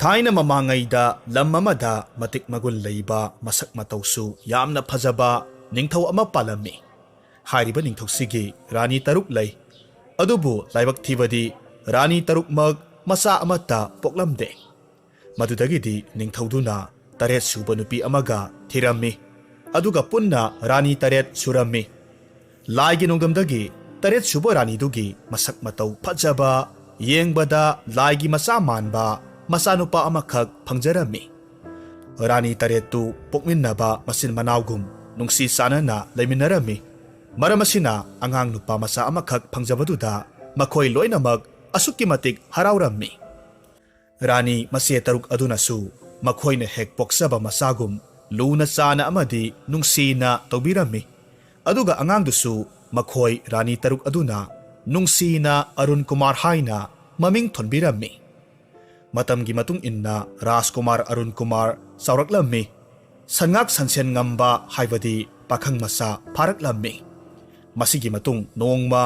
ꯊꯥꯏꯅ ꯃꯃꯥꯡꯉꯩꯗ ꯂꯝ ꯑꯃꯗ ꯃꯇꯤꯛ ꯃꯒꯨꯟ ꯂꯩꯕ ꯃꯁꯛ ꯃꯇꯧꯁꯨ ꯌꯥꯝꯅ ꯐꯖꯕ ꯅꯤꯡꯊꯧ ꯑꯃ ꯄꯥꯜꯂꯝꯃꯤ꯫ ꯍꯥꯏꯔꯤꯕ ꯅꯤꯡꯊꯧꯁꯤꯒꯤ ꯔꯥꯅꯤ 6 ꯂꯩ꯫ ꯑꯗꯨꯕꯨ ꯂꯥꯏꯕꯛ ꯊꯤꯕꯗꯤ ꯔꯥꯅꯤ 6ꯃꯛ ꯃꯆꯥ ꯑꯃꯠꯇ ꯄꯣꯛꯂꯝꯗꯦ꯫ ꯃꯗꯨꯗꯒꯤꯗꯤ ꯅꯤꯡꯊꯧꯗꯨꯅ 8 ꯁꯨꯕ ꯅꯨꯄꯤ ꯑꯃꯒ ꯊꯤꯔꯝꯃꯤ꯫ ꯑꯗꯨꯒ ꯄꯨꯟꯅ ꯔꯥꯅꯤ 8 ꯁꯨꯔꯝꯃꯤ꯫ ꯂꯥꯏꯒꯤ ꯅꯣꯡꯗꯝꯗꯒꯤ 8 ꯁꯨꯕ ꯔꯥꯅꯤꯗꯨꯒꯤ ꯃꯁꯛ ꯃꯇꯧ ꯐꯖꯕ, ꯌꯦꯡꯕꯗ ꯂꯥꯏꯒꯤ ꯃꯆꯥ ꯃꯥꯟꯕ ꯃꯆꯥꯅꯨꯄꯥ ꯑꯃꯈꯛ ꯐꯪꯖꯔꯝꯃꯤ꯫ ꯔꯥꯅꯤ 8ꯇꯨ ꯄꯣꯛꯃꯤꯟꯅꯕ ꯃꯆꯤꯟ ꯃꯅꯥꯎꯒꯨꯝ ꯅꯨꯡꯁꯤ ꯆꯥꯟꯅꯅ ꯂꯩꯃꯤꯟꯅꯔꯝꯃꯤ꯫ ꯃꯔꯝ ꯑꯁꯤꯅ ꯑꯉꯥꯡ ꯅꯨꯄꯥ ꯃꯆꯥ ꯑꯃꯈꯛ ꯐꯪꯖꯕꯗꯨꯗ ꯃꯈꯣꯏ ꯂꯣꯏꯅꯃꯛ ꯑꯁꯨꯛꯀꯤ ꯃꯇꯤꯛ ꯍꯔꯥꯎꯔꯝꯃꯤ꯫ ꯔꯥꯅꯤ ꯃꯆꯦ 6 ꯑꯗꯨꯅꯁꯨ ꯃꯈꯣꯏꯅ ꯍꯦꯛ ꯄꯣꯛꯆꯕ ꯃꯆꯥꯒꯨꯝ ꯂꯨꯅ ꯆꯥꯅ ꯑꯃꯗꯤ ꯅꯨꯡꯁꯤꯅ ꯇꯧꯕꯤꯔꯝꯃꯤ꯫ ꯑꯗꯨꯒ ꯑꯉꯥꯡꯗꯨꯁꯨ ꯃꯈꯣꯏ ꯔꯥꯅꯤ 6 ꯑꯗꯨꯅ ꯅꯨꯡꯁꯤꯅ ꯑꯔꯨꯟ ꯀꯨꯃꯥꯔ ꯍꯥꯏꯅ ꯃꯃꯤꯡ ꯊꯣꯟꯕꯤꯔꯝꯃꯤ꯫ ꯃꯇꯝꯒꯤ ꯃꯇꯨꯡ ꯏꯟꯅ ꯔꯥꯖꯀꯨꯃꯥꯔ ꯑꯔꯨꯟ ꯀꯨꯃꯥꯔ ꯆꯥꯎꯔꯛꯂꯝꯃꯤ꯫ ꯁꯟꯉꯥꯛ ꯁꯟꯁꯦꯟ ꯉꯝꯕ ꯍꯥꯏꯕꯗꯤ ꯄꯥꯈꯪ ꯃꯆꯥ ꯐꯥꯔꯛꯂꯝꯃꯤ꯫ ꯃꯁꯤꯒꯤ ꯃꯇꯨꯡ ꯅꯣꯡꯃ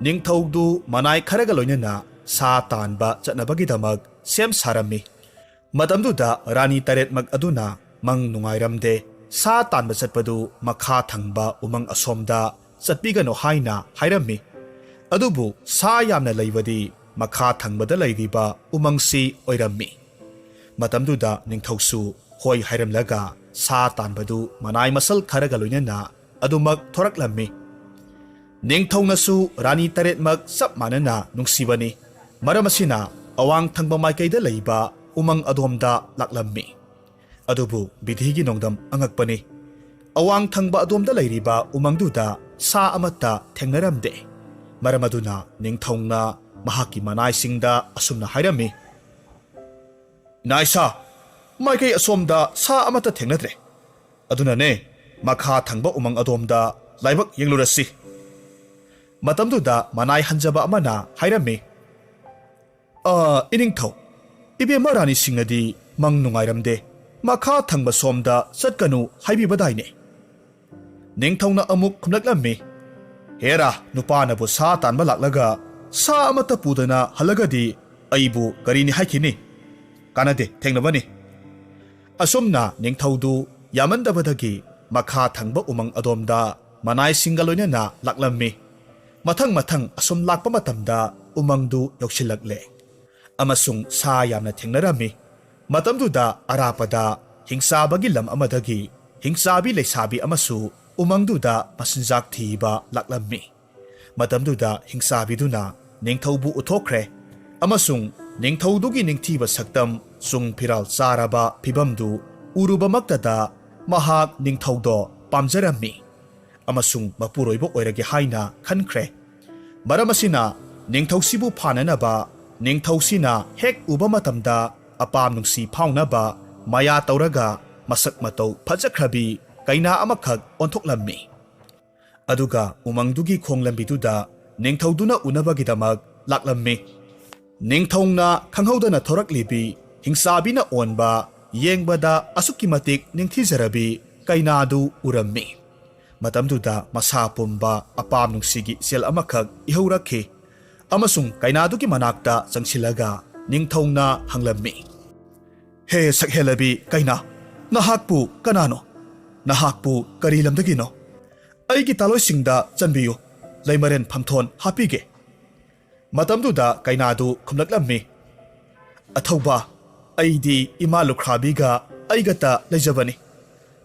ꯅꯤꯡꯊꯧꯗꯨ ꯃꯅꯥꯏ ꯈꯔꯒ ꯂꯣꯏꯅꯅ ꯁꯥ ꯇꯥꯟꯕ ꯆꯠꯅꯕꯒꯤꯗꯃꯛ ꯁꯦꯝ ꯁꯥꯔꯝꯃꯤ꯫ ꯃꯇꯝꯗꯨꯗ ꯔꯥꯅꯤ 8ꯃꯛ ꯑꯗꯨꯅ ꯃꯪ ꯅꯨꯡꯉꯥꯏꯔꯝꯗꯦ꯫ ꯁꯥ ꯇꯥꯟꯕ ꯆꯠꯄꯗꯨ ꯃꯈꯥ ꯊꯪꯕ ꯎꯃꯪ ꯑꯁꯣꯝꯗ ꯆꯠꯄꯤꯒꯅꯨ ꯍꯥꯏꯅ ꯍꯥꯏꯔꯝꯃꯤ꯫ ꯑꯗꯨꯕꯨ ꯁꯥ ꯌꯥꯝꯅ ꯂꯩꯕꯗꯤ ꯃꯈꯥ ꯊꯪꯕꯗ ꯂꯩꯔꯤꯕ ꯎꯃꯪꯁꯤ ꯑꯣꯏꯔꯝꯃꯤ꯫ ꯃꯇꯝꯗꯨꯗ ꯅꯤꯡꯊꯧꯁꯨ ꯍꯣꯏ ꯍꯥꯏꯔꯝꯂꯒ ꯁꯥ ꯇꯥꯟꯕꯗꯨ ꯃꯅꯥꯏ ꯃꯁꯜ ꯈꯔꯒ ꯂꯣꯏꯅꯅ ꯑꯗꯨꯃꯛ ꯊꯣꯔꯛꯂꯝꯃꯤ꯫ ꯅꯤꯡꯊꯧꯅꯁꯨ ꯔꯥꯅꯤ 8ꯃꯛ ꯆꯞ ꯃꯥꯟꯅꯅ ꯅꯨꯡꯁꯤꯕꯅꯤ꯫ ꯃꯔꯝ ꯑꯁꯤꯅ ꯑꯋꯥꯡ ꯊꯪꯕ ꯃꯥꯏꯀꯩꯗ ꯂꯩꯕ ꯎꯃꯪ ꯑꯗꯣꯝꯗ ꯂꯥꯛꯂꯝꯃꯤ꯫ ꯑꯗꯨꯕꯨ ꯕꯤꯙꯤꯒꯤ ꯅꯣꯡꯗꯝ ꯑꯉꯛꯄꯅꯤ꯫ ꯑꯋꯥꯡ ꯊꯪꯕ ꯑꯗꯣꯝꯗ ꯂꯩꯔꯤꯕ ꯎꯃꯪꯗꯨꯗ ꯁꯥ ꯑꯃꯠꯇ ꯊꯦꯡꯅꯔꯝꯗꯦ꯫ ꯃꯔꯝ ꯑꯗꯨꯅ ꯅꯤꯡꯊꯧꯅ ꯃꯍꯥꯛꯀꯤ ꯃꯅꯥꯏꯁꯤꯡꯗ ꯑꯁꯨꯝꯅ ꯍꯥꯏꯔꯝꯃꯤ: "ꯅꯥꯏꯁꯥ, ꯃꯥꯏꯀꯩ ꯑꯁꯣꯝꯗ ꯁꯥ ꯑꯃꯠꯇ ꯊꯦꯡꯅꯗ꯭ꯔꯦ꯫ ꯑꯗꯨꯅꯅꯦ ꯃꯈꯥ ꯊꯪꯕ ꯎꯃꯪ ꯑꯗꯣꯝꯗ ꯂꯥꯏꯕꯛ ꯌꯦꯡꯂꯨꯔꯁꯤ꯫" ꯃꯇꯝꯗꯨꯗ ꯃꯅꯥꯏ ꯍꯟꯖꯕ ꯑꯃꯅ ꯍꯥꯏꯔꯝꯃꯤ: "ꯏꯅꯤꯡꯊꯧ, ꯏꯕꯦꯝꯃ ꯔꯥꯅꯤꯁꯤꯡꯅꯗꯤ ꯃꯪ ꯅꯨꯡꯉꯥꯏꯔꯝꯗꯦ, ꯃꯈꯥ ꯊꯪꯕ ꯁꯣꯝꯗ ꯆꯠꯀꯅꯨ ꯍꯥꯏꯕꯤꯕꯗꯥꯏꯅꯦ?" ꯅꯤꯡꯊꯧꯅ ꯑꯃꯨꯛ ꯈꯨꯝꯂꯛꯂꯝꯃꯤ: "ꯍꯦꯔꯥ, ꯅꯨꯄꯥꯅꯕꯨ ꯁꯥ ꯇꯥꯟꯕ ꯂꯥꯛꯂꯒ ꯁꯥ ꯑꯃꯠꯇ ꯄꯨꯗꯅ ꯍꯜꯂꯒꯗꯤ ꯑꯩꯕꯨ ꯀꯔꯤꯅꯤ ꯍꯥꯏꯈꯤꯅꯤ? ꯀꯥꯟꯅꯗꯦ, ꯊꯦꯡꯅꯕꯅꯤ." ꯑꯁꯨꯝꯅ ꯅꯤꯡꯊꯧꯗꯨ ꯌꯥꯃꯟꯗꯕꯗꯒꯤ ꯃꯈꯥ ꯊꯪꯕ ꯎꯃꯪ ꯑꯗꯣꯝꯗ ꯃꯅꯥꯏꯁꯤꯡꯒ ꯂꯣꯏꯅꯅ ꯂꯥꯛꯂꯝꯃꯤ꯫ ꯃꯊꯪ ꯑꯁꯨꯝ ꯂꯥꯛꯄ ꯃꯇꯝꯗ ꯎꯃꯪꯗꯨ ꯌꯧꯁꯤꯜꯂꯛꯂꯦ ꯑꯃꯁꯨꯡ ꯁꯥ ꯌꯥꯝꯅ ꯊꯦꯡꯅꯔꯝꯃꯤ꯫ ꯃꯇꯝꯗꯨꯗ ꯑꯔꯥꯞꯄꯗ ꯍꯤꯡꯆꯥꯕꯒꯤ ꯂꯝ ꯑꯃꯗꯒꯤ ꯍꯤꯡꯆꯥꯕꯤ ꯂꯩꯁꯥꯕꯤ ꯑꯃꯁꯨ ꯎꯃꯪꯗꯨꯗ ꯃꯆꯤꯟꯖꯥꯛ ꯊꯤꯕ ꯂꯥꯛꯂꯝꯃꯤ꯫ ꯃꯇꯝꯗꯨꯗ ꯍꯤꯡꯆꯥꯕꯤꯗꯨꯅ ꯅꯤꯡꯊꯧꯕꯨ ꯎꯠꯊꯣꯛꯈ꯭ꯔꯦ ꯑꯃꯁꯨꯡ ꯅꯤꯡꯊꯧꯗꯨꯒꯤ ꯅꯤꯡꯊꯤꯕ ꯁꯛꯇꯝ, ꯆꯨꯡ ꯐꯤꯔꯥꯜ ꯆꯥꯔꯕ ꯐꯤꯚꯝꯗꯨ ꯎꯔꯨꯕꯃꯛꯇꯗ ꯃꯍꯥꯛ ꯅꯤꯡꯊꯧꯗꯣ ꯄꯥꯝꯖꯔꯝꯃꯤ ꯑꯃꯁꯨꯡ ꯃꯄꯨꯔꯣꯏꯕ ꯑꯣꯏꯔꯒꯦ ꯍꯥꯏꯅ ꯈꯟꯈ꯭ꯔꯦ꯫ ꯃꯔꯝ ꯑꯁꯤꯅ ꯅꯤꯡꯊꯧꯁꯤꯕꯨ ꯐꯥꯅꯅꯕ ꯅꯤꯡꯊꯧꯁꯤꯅ ꯍꯦꯛ ꯎꯕ ꯃꯇꯝꯗ ꯑꯄꯥꯝ ꯅꯨꯡꯁꯤ ꯐꯥꯎꯅꯕ ꯃꯌꯥ ꯇꯧꯔꯒ ꯃꯁꯛ ꯃꯇꯧ ꯐꯖꯈ꯭ꯔꯕꯤ ꯀꯩꯅꯥ ꯑꯃꯈꯛ ꯑꯣꯟꯊꯣꯛꯂꯝꯃꯤ꯫ ꯑꯗꯨꯒ ꯎꯃꯪꯗꯨꯒꯤ ꯈꯣꯡꯂꯝꯕꯤꯗꯨꯗ ꯅꯤꯡꯊꯧꯗꯨꯅ ꯎꯅꯕꯒꯤꯗꯃꯛ ꯂꯥꯛꯂꯝꯃꯤ꯫ ꯅꯤꯡꯊꯧꯅ ꯈꯪꯍꯧꯗꯅ ꯊꯣꯔꯛꯂꯤꯕꯤ ꯍꯤꯡꯆꯥꯕꯤꯅ ꯑꯣꯟꯕ, ꯌꯦꯡꯕꯗ ꯑꯁꯨꯛꯀꯤ ꯃꯇꯤꯛ ꯅꯤꯡꯊꯤꯖꯔꯕꯤ ꯀꯩꯅꯥꯗꯨ ꯎꯔꯝꯃꯤ꯫ ꯃꯇꯝꯗꯨꯗ ꯃꯁꯥ ꯄꯨꯝꯕ ꯑꯄꯥꯝ ꯅꯨꯡꯁꯤꯒꯤ ꯏꯆꯦꯜ ꯑꯃꯈꯛ ꯏꯍꯧꯔꯛꯈꯤ ꯑꯃꯁꯨꯡ ꯀꯩꯅꯥꯗꯨꯒꯤ ꯃꯅꯥꯛꯇ ꯆꯪꯁꯤꯜꯂꯒ ꯅꯤꯡꯊꯧꯅ ꯍꯪꯂꯝꯃꯤ: "ꯍꯦ ꯁꯛꯍꯦꯜꯂꯕꯤ ꯀꯩꯅꯥ, ꯅꯍꯥꯛꯄꯨ ꯀꯅꯥꯅꯣ? ꯅꯍꯥꯛꯄꯨ ꯀꯔꯤ ꯂꯝꯗꯒꯤꯅꯣ? ꯑꯩꯒꯤ ꯇꯥꯂꯣꯏꯁꯤꯡꯗ ꯆꯟꯕꯤꯌꯨ, ꯂꯩꯃꯔꯦꯟ ꯐꯝꯊꯣꯟ ꯍꯥꯞꯄꯤꯒꯦ." ꯃꯇꯝꯗꯨꯗ ꯀꯩꯅꯥꯗꯨ ꯈꯨꯝꯂꯛꯂꯝꯃꯤ: "ꯑꯊꯧꯕ, ꯑꯩꯗꯤ ꯏꯃꯥ ꯂꯨꯈ꯭ꯔꯥꯕꯤꯒ ꯑꯩꯒꯇ ꯂꯩꯖꯕꯅꯤ꯫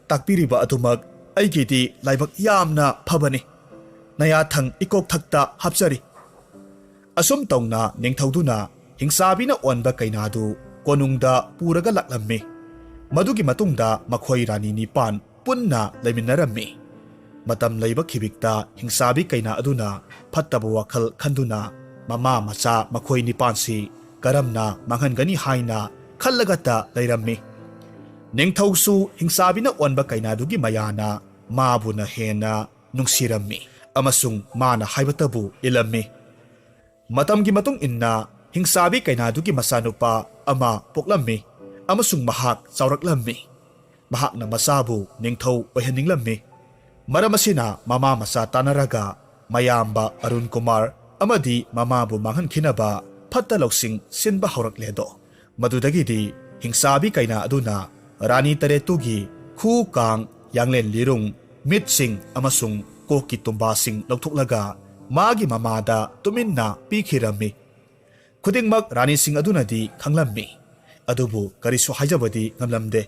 ꯇꯥꯛꯄꯤꯔꯤꯕ ꯑꯗꯨꯃꯛ ꯑꯩꯒꯤꯗꯤ ꯂꯥꯏꯕꯛ ꯌꯥꯝꯅ ꯐꯕꯅꯤ꯫ ꯅꯌꯥꯊꯪ ꯏꯀꯣꯛꯊꯛꯇ ꯍꯥꯞꯆꯔꯤ." ꯑꯁꯨꯝ ꯇꯧꯅ ꯅꯤꯡꯊꯧꯗꯨꯅ ꯍꯤꯡꯆꯥꯕꯤꯅ ꯑꯣꯟꯕ ꯀꯩꯅꯥꯗꯨ ꯀꯣꯅꯨꯡꯗ ꯄꯨꯔꯒ ꯂꯥꯛꯂꯝꯃꯤ꯫ ꯃꯗꯨꯒꯤ ꯃꯇꯨꯡꯗ ꯃꯈꯣꯏ ꯔꯥꯅꯤ 9 ꯄꯨꯟꯅ ꯂꯩꯃꯤꯟꯅꯔꯝꯃꯤ꯫ ꯃꯇꯝ ꯂꯩꯕ ꯈꯤꯕꯤꯛꯇ ꯍꯤꯡꯆꯥꯕꯤ ꯀꯩꯅꯥ ꯑꯗꯨꯅ ꯐꯠꯇꯕ ꯋꯥꯈꯜ ꯈꯟꯗꯨꯅ ꯃꯃꯥ ꯃꯆꯥ ꯃꯈꯣꯏ 9ꯁꯤ ꯀꯔꯝꯅ ꯃꯥꯡꯍꯟꯒꯅꯤ ꯍꯥꯏꯅ ꯈꯜꯂꯒꯇ ꯂꯩꯔꯝꯃꯤ꯫ ꯅꯤꯡꯊꯧꯁꯨ ꯍꯤꯡꯆꯥꯕꯤꯅ ꯑꯣꯟꯕ ꯀꯩꯅꯥꯗꯨꯒꯤ ꯃꯌꯥꯅ ꯃꯥꯕꯨꯅ ꯍꯦꯟꯅ ꯅꯨꯡꯁꯤꯔꯝꯃꯤ ꯑꯃꯁꯨꯡ ꯃꯥꯅ ꯍꯥꯏꯕꯇꯕꯨ ꯏꯜꯂꯝꯃꯤ꯫ ꯃꯇꯝꯒꯤ ꯃꯇꯨꯡ ꯏꯟꯅ ꯍꯤꯡꯆꯥꯕꯤ ꯀꯩꯅꯥꯗꯨꯒꯤ ꯃꯆꯥꯅꯨꯄꯥ ꯑꯃ ꯄꯣꯛꯂꯝꯃꯤ ꯑꯃꯁꯨꯡ ꯃꯍꯥꯛ ꯆꯥꯎꯔꯛꯂꯝꯃꯤ꯫ ꯃꯍꯥꯛꯅ ꯃꯆꯥꯕꯨ ꯅꯤꯡꯊꯧ ꯑꯣꯏꯍꯟꯅꯤꯡꯂꯝꯃꯤ꯫ ꯃꯔꯝ ꯑꯁꯤꯅ ꯃꯃꯥ ꯃꯆꯥ ꯇꯥꯟꯅꯔꯒ ꯃꯌꯥꯝꯕ ꯑꯔꯨꯟ ꯀꯨꯃꯥꯔ ꯑꯃꯗꯤ ꯃꯃꯥꯕꯨ ꯃꯥꯡꯍꯟꯈꯤꯅꯕ ꯐꯠꯇ ꯂꯧꯁꯤꯡ ꯁꯤꯟꯕ ꯍꯧꯔꯛꯂꯦꯗꯣ꯫ ꯃꯗꯨꯗꯒꯤꯗꯤ Hingsabi kaina aduna Rani Taretugi khu kang yanglen lirung mitsing amasung koki tumbasing lautuklaga magi mamada tuminna pikhirami. Khudingmak Rani Singh adunadi khanglammi. Adubu karisu haijabadi ngamlamde.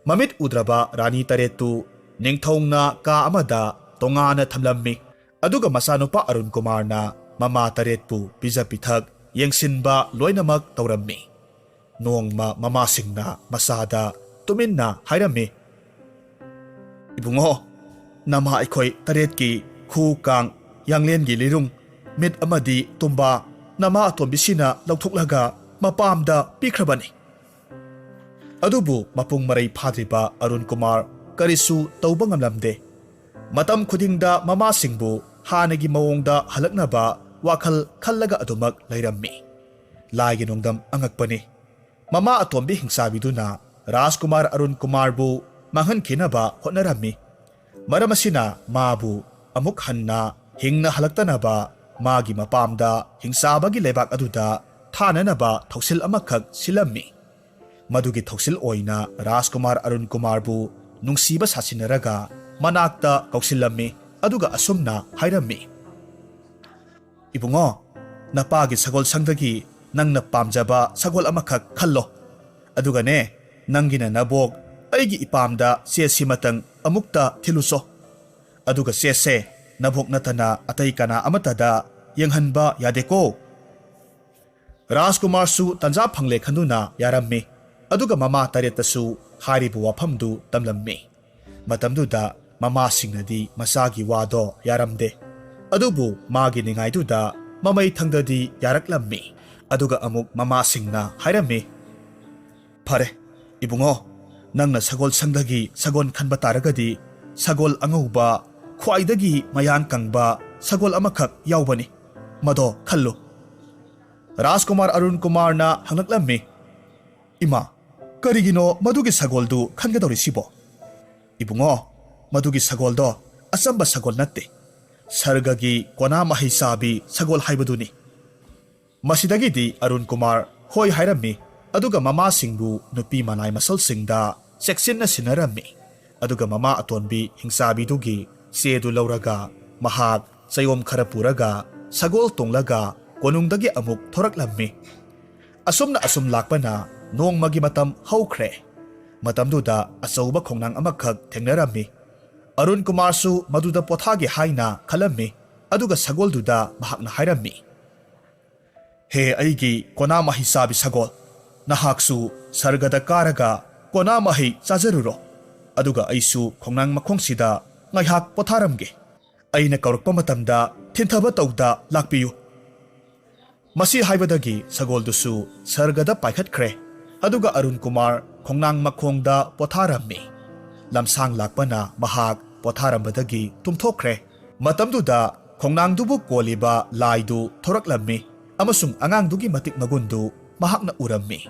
Mamit udraba Rani Taretu ningthongna ka amada tongana thamlammi. Aduga masanupa Arun Kumar na mama Taretpu pija pithak yengsinba loinamak taurammi. Nongma mama singna masada tuminna hairami. Ibungo, nama aikoi Taretki khu kang yanglen gi lirung mit amadi tumba nama atombisina lautuklaga mapamda pikhrabani. Adubu mapung maray phadriba Arun Kumar karisu tauba ngamlamde. Matam khudingda mama singbu hanagi mawongda halaknaba wakhal khallaga adumak layrammi. Laigi nongdam angakpani. Mama atombi hingsabiduna Rajkumar Arun Kumar bu manghan kinaba hotnarammi. Maramasina mabu amuk hanna hingna halaktanaba magi mapamda hingsabagi lebak aduda thananaba thoksil amakhak silammi. Madugi thoksil oina Rajkumar Arun Kumar bu nungsiba sasinaraga manakta kausilammi aduga asumna hairammi. Ibungo, napagi sagol sangdagi nangna pamjaba sagol amakhak khallo. Aduga ne, nangina nabok aigi ipamda simatang amukta thiluso. Aduga se nabok natana atay kana amatada yanghanba yadeko. Rajkumar su tanja phangle khanduna yarammi. Aduga mama Taretasu haribu wafamdu tamlammi. Matamduda mama singnadi masagi wado yaramde. Adubu magi ningaiduda mamay thangdadi yaraklammi. Aduga amuk mama singna hairammi. Pare, ibungo, nangna sagol sangdagi sagon khanba taragadi sagol angauba khwaidagi mayang kangba sagol amakhak yaubani. Mado khallu. Rajkumar Arun Kumar na hanglaklammi. Ima, karigino madugi sagoldu khangadorisibo. Ibungo, madugi sagoldo asamba sagol natte. Sargagi kona mahisabi sagol haibaduni. Masidagidi Arun Kumar hoy hairammi. Aduga mama singbu nupi manay masal singda seksin na sinarammi. Aduga mama atonbi hingsabidugi sedu lauraga mahak sayom kharapuraga sagol tonglaga konungdagi amuk thoraklammi. Asum na asum lakpa na nong magi matam haukre. Matamduda asauba khongnang amakhak thengnarammi. Arun Kumar su maduda pothagi haina khalammi. Aduga sagolduda mahakna hairammi. He aigi kona mahisabi sagol. Nahaksu sargada karaga kona mahi chazaruro. Aduga aisu khongnang makhongsida ngaihak potharamge. Aina kaurukpa matamda thinthaba tawda lakpiyu. Masi haibadagi sagoldusu sargada paikhatkre. Aduga Arun Kumar khongnang makhongda potharammi. Lamsang lakpana mahak potharambadagi tumthokre. Matamduda khongnangdubu koliba laidu thoraklammi. Amasung angangdugi matik magundu mahakna urammi.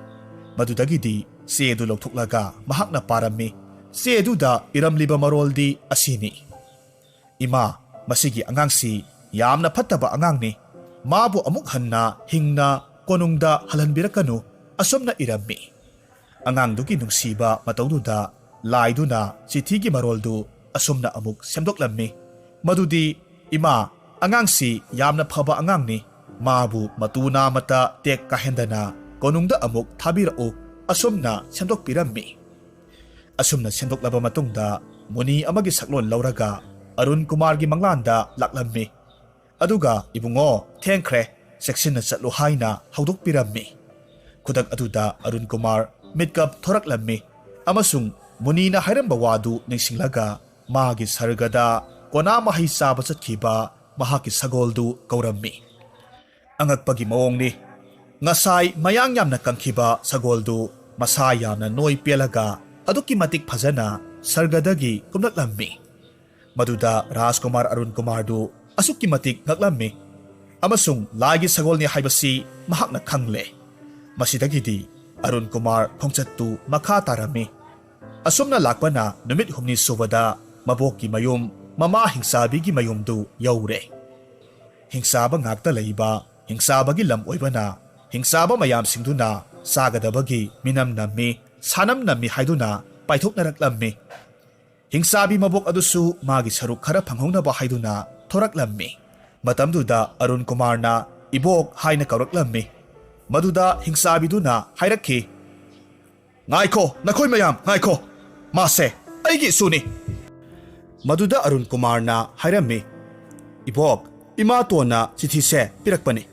Madudagidi sedu loktuklaga mahakna parammi. Seduda iramliba maroldi asini. Ima, masigi angangsi yamna phattaba angangni. Mabu amuk hanna hingna konungda halanbirakanu asomna irammi. Angangdugi nungsiba matawduda laiduna chithigi maroldu asomna amuk semdoklammi. Madudi ima angangsi yamna phaba angangni. Mabu matuna mata tek kahendana konungda amuk thabirao asumna sendokpirammi. Asumna sendoklaba matungda muni amagi saklon lauraga Arun Kumar gi manglanda laklammi. Aduga ibungo thengkhre seksinna chatlu haina haudokpirammi. Khudak aduda Arun Kumar mitkap thoraklammi. Amasung munina hairamba wadu ningsinglaga magi sargada kona mahi saba chatkhiba mahaki sagoldu kaurammi. Angakpagi mawongni ngasai mayang yamna kangkhiba sagoldu masa yamna noi pelaga aduki matik phajana sargadagi kumnaklammi. Maduda Rajkumar Arun Kumar du asukki matik ngaklammi. Amasung lagi sagolni haibasi mahakna khangle. Masidagidi Arun Kumar khongchattu makha tarami. Asumna lakpana numit humni subada maboki mayum mama hingsabigi mayumdu yaure. Hingsaba ngakta laiba hingsabagi lam oibana hingsaba mayam singduna ꯆꯥꯒꯗꯕꯒꯤ ꯃꯤꯅꯝ ꯅꯝꯃꯤ ꯁꯥꯅꯝ ꯅꯝꯃꯤ ꯍꯥꯏꯗꯨꯅ ꯄꯥꯏꯊꯣꯛꯅꯔꯛꯂꯝꯃꯤ꯫ ꯍꯤꯡꯁꯥꯕꯤ ꯃꯕꯣꯛ ꯑꯗꯨꯁꯨ ꯃꯥꯒꯤ ꯁꯔꯨꯛ ꯈꯔ ꯐꯪꯍꯧꯅꯕ ꯍꯥꯏꯗꯨꯅ ꯊꯣꯔꯛꯂꯝꯃꯤ꯫ ꯃꯇꯝꯗꯨꯗ ꯑꯔꯨꯟ ꯀꯨꯃꯥꯔꯅ ꯏꯕꯣꯛ ꯍꯥꯏꯅ ꯀꯧꯔꯛꯂꯝꯃꯤ꯫ ꯃꯗꯨꯗ ꯍꯤꯡꯁꯥꯕꯤꯗꯨꯅ ꯍꯥꯏꯔꯛꯈꯤ, "ꯉꯥꯏꯈꯣ ꯅꯈꯣꯏ ꯃꯌꯥꯝ ꯉꯥꯏꯈꯣ, ꯃꯥꯁꯦ ꯑꯩꯒꯤ ꯏꯁꯨꯅꯤ"꯫ ꯃꯗꯨꯗ ꯑꯔꯨꯟ ꯀꯨꯃꯥꯔꯅ ꯍꯥꯏꯔꯝꯃꯤ, "ꯏꯕꯣꯛ, ꯏꯃꯥꯇꯣꯟꯅ ꯆꯤꯊꯤꯁꯦ ꯄꯤꯔꯛꯄꯅꯤ"꯫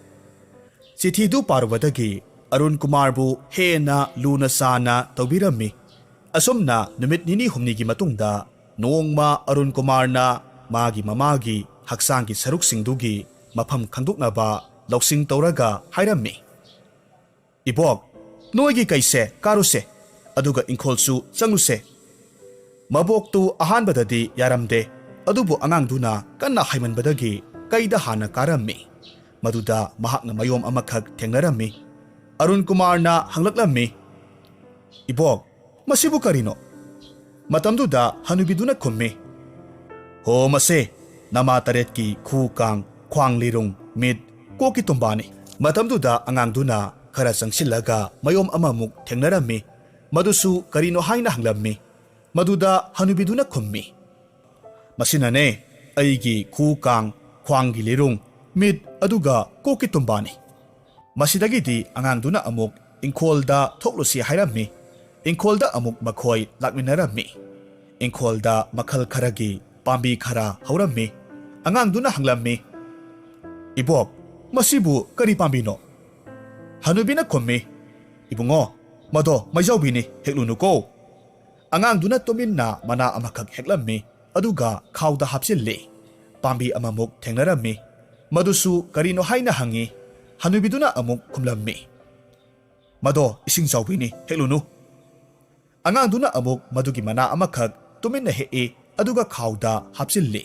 ꯆꯤꯊꯤꯗꯨ ꯄꯥꯔꯨꯕꯗꯒꯤ ꯑꯔꯨꯟ ꯀꯨꯃꯥꯔꯕꯨ ꯍꯦꯟꯅ ꯂꯨꯅ ꯆꯥꯟꯅ ꯇꯧꯕꯤꯔꯝꯃꯤ꯫ ꯑꯁꯨꯝꯅ ꯅꯨꯃꯤꯠ ꯅꯤꯅꯤ ꯍꯨꯝꯅꯤꯒꯤ ꯃꯇꯨꯡꯗ ꯅꯣꯡꯃ ꯑꯔꯨꯟ ꯀꯨꯃꯥꯔꯅ ꯃꯥꯒꯤ ꯃꯃꯥꯒꯤ ꯍꯛꯆꯥꯡꯒꯤ ꯁꯔꯨꯛꯁꯤꯡꯗꯨꯒꯤ ꯃꯐꯝ ꯈꯪꯗꯣꯛꯅꯕ ꯂꯧꯁꯤꯡ ꯇꯧꯔꯒ ꯍꯥꯏꯔꯝꯃꯤ, "ꯏꯕꯣꯛ, ꯅꯣꯏꯒꯤ ꯀꯩꯁꯦ ꯀꯥꯔꯨꯁꯦ, ꯑꯗꯨꯒ ꯏꯪꯈꯣꯜꯁꯨ ꯆꯪꯂꯨꯁꯦ"꯫ ꯃꯕꯣꯛꯇꯨ ꯑꯍꯥꯟꯕꯗꯗꯤ ꯌꯥꯔꯝꯗꯦ, ꯑꯗꯨꯕꯨ ꯑꯉꯥꯡꯗꯨꯅ ꯀꯟꯅ ꯍꯥꯏꯃꯟꯕꯗꯒꯤ ꯀꯩꯗ ꯍꯥꯟꯅ ꯀꯥꯔꯝꯃꯤ꯫ ꯃꯗꯨꯗ ꯃꯍꯥꯛꯅ ꯃꯌꯣꯝ ꯑꯃꯈꯛ ꯊꯦꯡꯅꯔꯝꯃꯤ꯫ ꯑꯔꯨꯟ ꯀꯨꯃꯥꯔꯅ ꯍꯪꯂꯛꯂꯝꯃꯤ, "ꯏꯕꯣꯛ, ꯃꯁꯤꯕꯨ ꯀꯔꯤꯅꯣ"? ꯃꯇꯝꯗꯨꯗ ꯍꯅꯨꯕꯤꯗꯨꯅ ꯈꯨꯝꯃꯤ, "ꯍꯣ, ꯃꯁꯦ ꯅꯃꯥ ꯇꯔꯦꯠꯀꯤ ꯈꯨ ꯀꯥꯡ, ꯈ꯭ꯋꯥꯡ ꯂꯤꯔꯨꯡ, ꯃꯤꯠ, ꯀꯣꯛꯀꯤ ꯇꯨꯝꯕꯥꯅꯤ"꯫ ꯃꯇꯝꯗꯨꯗ ꯑꯉꯥꯡꯗꯨꯅ ꯈꯔ ꯆꯪꯁꯤꯜꯂꯒ ꯃꯌꯣꯝ ꯑꯃꯃꯨꯛ ꯊꯦꯡꯅꯔꯝꯃꯤ꯫ ꯃꯗꯨꯁꯨ ꯀꯔꯤꯅꯣ ꯍꯥꯏꯅ ꯍꯪꯂꯝꯃꯤ꯫ ꯃꯗꯨꯗ ꯍꯅꯨꯕꯤꯗꯨꯅ ꯈꯨꯝꯃꯤ, "ꯃꯁꯤꯅꯅꯦ ꯑꯩꯒꯤ ꯈꯨ ꯀꯥꯡ, ꯈ꯭ꯋꯥꯡꯒꯤ ꯂꯤꯔꯨꯡ, ꯃꯤꯠ ꯑꯗꯨꯒ ꯀꯣꯛꯀꯤ ꯇꯨꯝꯕꯥꯅꯤ"꯫ ꯃꯁꯤꯗꯒꯤꯗꯤ ꯑꯉꯥꯡꯗꯨꯅ ꯑꯃꯨꯛ ꯏꯪꯈꯣꯜꯗ ꯊꯣꯛꯂꯨꯁꯤ ꯍꯥꯏꯔꯝꯃꯤ꯫ ꯏꯪꯈꯣꯜꯗ ꯑꯃꯨꯛ ꯃꯈꯣꯏ ꯂꯥꯛꯃꯤꯟꯅꯔꯝꯃꯤ꯫ ꯏꯪꯈꯣꯜꯗ ꯃꯈꯜ ꯈꯔꯒꯤ ꯄꯥꯝꯕꯤ ꯈꯔ ꯍꯧꯔꯝꯃꯤ꯫ ꯑꯉꯥꯡꯗꯨꯅ ꯍꯪꯂꯝꯃꯤ, "ꯏꯕꯣꯛ, ꯃꯁꯤꯕꯨ ꯀꯔꯤ ꯄꯥꯝꯕꯤꯅꯣ"? ꯍꯅꯨꯕꯤꯅ ꯈꯨꯝꯃꯤ, "ꯏꯕꯨꯡꯉꯣ, ꯃꯗꯣ ꯃꯩꯖꯥꯎꯕꯤꯅꯤ, ꯍꯦꯛꯂꯨꯅꯨꯀꯣ"꯫ ꯑꯉꯥꯡꯗꯨꯅ ꯇꯨꯃꯤꯟꯅ ꯃꯅꯥ ꯑꯃꯈꯛ ꯍꯦꯛꯂꯝꯃꯤ, ꯑꯗꯨꯒ ꯈꯥꯎꯗ ꯍꯥꯞꯆꯤꯜꯂꯤ꯫ ꯄꯥꯝꯕꯤ ꯑꯃꯃꯨꯛ ꯊꯦꯡꯅꯔꯝꯃꯤ꯫ ꯃꯗꯨꯁꯨ ꯀꯔꯤꯅꯣ ꯍꯥꯏꯅ ꯍꯪꯉꯤ꯫ ꯍꯅꯨꯕꯤꯗꯨꯅ ꯑꯃꯨꯛ ꯈꯨꯝꯂꯝꯃꯤ, "ꯃꯗꯣ ꯏꯁꯤꯡ ꯆꯥꯎꯕꯤꯅꯤ, ꯍꯦꯛꯂꯨꯅꯨ"꯫ ꯑꯉꯥꯡꯗꯨꯅ ꯑꯃꯨꯛ ꯃꯗꯨꯒꯤ ꯃꯅꯥ ꯑꯃꯈꯛ ꯇꯨꯃꯤꯟꯅ ꯍꯦꯛꯏ, ꯑꯗꯨꯒ ꯈꯥꯎꯗ ꯍꯥꯞꯆꯤꯜꯂꯤ꯫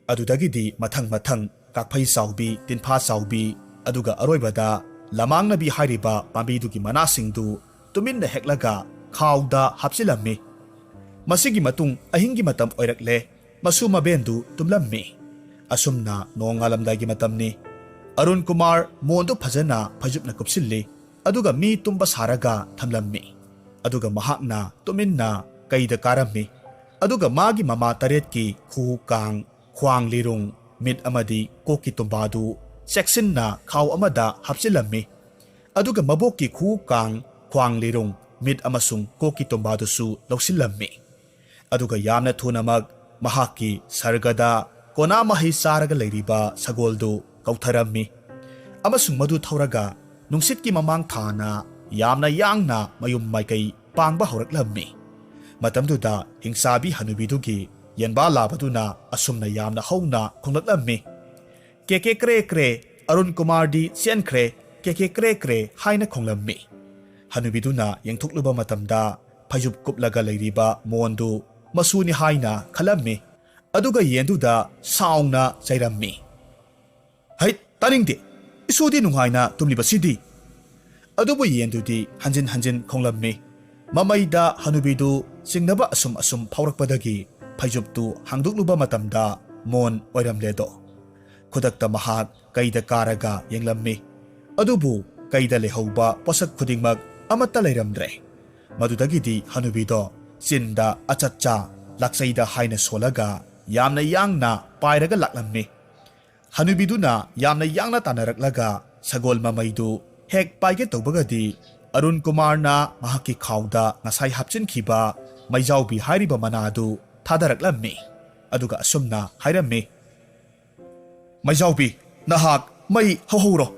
ꯑꯗꯨꯗꯒꯤꯗꯤ ꯃꯊꯪ ꯃꯊꯪ ꯀꯥꯛꯐꯩ ꯆꯥꯎꯕꯤ, ꯇꯤꯟꯐꯥ ꯆꯥꯎꯕꯤ, ꯑꯗꯨꯒ ꯑꯔꯣꯏꯕꯗ ꯂꯃꯥꯡꯅꯕꯤ ꯍꯥꯏꯔꯤꯕ ꯄꯥꯝꯕꯤꯗꯨꯒꯤ ꯃꯅꯥꯁꯤꯡꯗꯨ ꯇꯨꯃꯤꯟꯅ ꯍꯦꯛꯂꯒ ꯈꯥꯎꯗ ꯍꯥꯞꯆꯤꯜꯂꯝꯃꯤ꯫ ꯃꯁꯤꯒꯤ ꯃꯇꯨꯡ ꯑꯍꯤꯡꯒꯤ ꯃꯇꯝ ꯑꯣꯏꯔꯛꯂꯦ꯫ ꯃꯁꯨ ꯃꯕꯦꯟꯗꯨ ꯇꯨꯝꯂꯝꯃꯤ꯫ ꯑꯁꯨꯝꯅ ꯅꯣꯡꯉꯥꯜꯂꯝꯗꯥꯏꯒꯤ ꯃꯇꯝꯅꯤ꯫ ꯑꯔꯨꯟ ꯀꯨꯃꯥꯔ ꯃꯣꯟꯗꯨ ꯐꯖꯅ ꯐꯩꯖꯨꯞꯅ ꯀꯨꯞꯁꯤꯜꯂꯤ, ꯑꯗꯨꯒ ꯃꯤ ꯇꯨꯝꯕ ꯁꯥꯔꯒ ꯊꯝꯂꯝꯃꯤ꯫ ꯑꯗꯨꯒ ꯃꯍꯥꯛꯅ ꯇꯨꯃꯤꯟꯅ ꯀꯩꯗ ꯀꯥꯔꯝꯃꯤ꯫ ꯑꯗꯨꯒ ꯃꯥꯒꯤ ꯃꯃꯥ ꯇꯔꯦꯠꯀꯤ ꯈꯨ ꯀꯥꯡ, ꯈ꯭ꯋꯥꯡ ꯂꯤꯔꯨꯡ, ꯃꯤꯠ ꯑꯃꯗꯤ ꯀꯣꯛꯀꯤ ꯇꯨꯝꯕꯥꯗꯨ ꯆꯦꯛꯁꯤꯟꯅ ꯈꯥꯎ ꯑꯃꯗ ꯍꯥꯞꯆꯤꯜꯂꯝꯃꯤ꯫ ꯑꯗꯨꯒ ꯃꯕꯣꯛꯀꯤ ꯈꯨ ꯀꯥꯡ, ꯈ꯭ꯋꯥꯡ ꯂꯤꯔꯨꯡ, ꯃꯤꯠ ꯑꯃꯁꯨꯡ ꯀꯣꯛꯀꯤ ꯇꯨꯝꯕꯥꯗꯨꯁꯨ ꯂꯧꯁꯤꯜꯂꯝꯃꯤ꯫ ꯑꯗꯨꯒ ꯌꯥꯝꯅ ꯊꯨꯅꯃꯛ ꯃꯍꯥꯛꯀꯤ ꯁꯔꯒꯗ ꯀꯣꯅꯥ ꯃꯍꯩ ꯆꯥꯔꯒ ꯂꯩꯔꯤꯕ ꯁꯒꯣꯜꯗꯨ ꯀꯧꯊꯔꯝꯃꯤ꯫ ꯑꯃꯁꯨꯡ ꯃꯗꯨ ꯊꯧꯔꯒ ꯅꯨꯡꯁꯤꯠꯀꯤ ꯃꯃꯥꯡ ꯊꯥꯅ ꯌꯥꯝꯅ ꯌꯥꯡꯅ ꯃꯌꯨꯝ ꯃꯥꯏꯀꯩ ꯄꯥꯡꯕ ꯍꯧꯔꯛꯂꯝꯃꯤ꯫ ꯃꯇꯝꯗꯨꯗ ꯍꯤꯡꯁꯥꯕꯤ ꯍꯅꯨꯕꯤꯗꯨꯒꯤ ꯌꯦꯟꯕꯥ ꯂꯥꯕꯗꯨꯅ ꯑꯁꯨꯝꯅ ꯌꯥꯝꯅ ꯍꯧꯅ ꯈꯣꯡꯂꯛꯂꯝꯃꯤ, "ꯀꯦꯀꯦ ꯀ꯭ꯔꯦ ꯀ꯭ꯔꯦ, ꯑꯔꯨꯟ ꯀꯨꯃꯥꯔꯗꯤ ꯆꯦꯟꯈ꯭ꯔꯦ, ꯀꯦꯀꯦ ꯀ꯭ꯔꯦ ꯀ꯭ꯔꯦ" ꯍꯥꯏꯅ ꯈꯣꯡꯂꯝꯃꯤ꯫ ꯍꯅꯨꯕꯤꯗꯨꯅ ꯌꯦꯡꯊꯣꯛꯂꯨꯕ ꯃꯇꯝꯗ ꯐꯩꯖꯨꯞ ꯀꯨꯞꯂꯒ ꯂꯩꯔꯤꯕ ꯃꯣꯟꯗꯨ ꯃꯁꯨꯅꯤ ꯍꯥꯏꯅ ꯈꯜꯂꯝꯃꯤ꯫ ꯑꯗꯨꯒ ꯌꯦꯟꯗꯨꯗ ꯁꯥꯎꯅ ꯆꯩꯔꯝꯃꯤ, "ꯍꯩꯠ, ꯇꯥꯅꯤꯡꯗꯦ, ꯏꯁꯨꯗꯤ ꯅꯨꯡꯉꯥꯏꯅ ꯇꯨꯝꯂꯤꯕꯁꯤꯗꯤ"꯫ ꯑꯗꯨꯕꯨ ꯌꯦꯟꯗꯨꯗꯤ ꯍꯟꯖꯤꯟ ꯍꯟꯖꯤꯟ ꯈꯣꯡꯂꯝꯃꯤ꯫ ꯃꯃꯩꯗ ꯍꯅꯨꯕꯤꯗꯨ ꯆꯤꯡꯅꯕ ꯑꯁꯨꯝ ꯐꯥꯎꯔꯛꯄꯗꯒꯤ ꯐꯩꯖꯨꯞꯇꯨ ꯍꯥꯡꯗꯣꯛꯂꯨꯕ ꯃꯇꯝꯗ ꯃꯣꯟ ꯑꯣꯏꯔꯝꯂꯦꯗꯣ꯫ ꯈꯨꯗꯛꯇ ꯃꯍꯥꯛ ꯀꯩꯗ ꯀꯥꯔꯒ ꯌꯦꯡꯂꯝꯃꯤ꯫ ꯑꯗꯨꯕꯨ ꯀꯩꯗ ꯂꯩꯍꯧꯕ ꯄꯣꯠꯁꯛ ꯈꯨꯗꯤꯡꯃꯛ ꯑꯃꯠꯇ ꯂꯩꯔꯝꯗ꯭ꯔꯦ꯫ ꯃꯗꯨꯗꯒꯤꯗꯤ ꯍꯅꯨꯕꯤꯗꯣ ꯆꯤꯟꯗ ꯑꯆꯠꯆꯥ, ꯂꯥꯛꯆꯩꯗ ꯍꯥꯏꯅ ꯁꯣꯜꯂꯒ ꯌꯥꯝꯅ ꯌꯥꯡꯅ ꯄꯥꯏꯔꯒ ꯂꯥꯛꯂꯝꯃꯤ꯫ ꯍꯅꯨꯕꯤꯗꯨꯅ ꯌꯥꯝꯅ ꯌꯥꯡꯅ ꯇꯥꯟꯅꯔꯛꯂꯒ ꯁꯒꯣꯜ ꯃꯃꯩꯗꯨ ꯍꯦꯛ ꯄꯥꯏꯒꯦ ꯇꯧꯕꯒꯗꯤ ꯑꯔꯨꯟ ꯀꯨꯃꯥꯔꯅ ꯃꯍꯥꯛꯀꯤ ꯈꯥꯎꯗ ꯉꯁꯥꯏ ꯍꯥꯞꯆꯤꯟꯈꯤꯕ ꯃꯩꯖꯥꯎꯕꯤ ꯍꯥꯏꯔꯤꯕ ꯃꯅꯥꯗꯨ ꯊꯥꯗꯔꯛꯂꯝꯃꯤ꯫ ꯑꯗꯨꯒ ꯑꯁꯨꯝꯅ ꯍꯥꯏꯔꯝꯃꯤ, "ꯃꯩꯖꯥꯎꯕꯤ, ꯅꯍꯥꯛ ꯃꯩ ꯍꯧꯍꯧꯔꯣ"꯫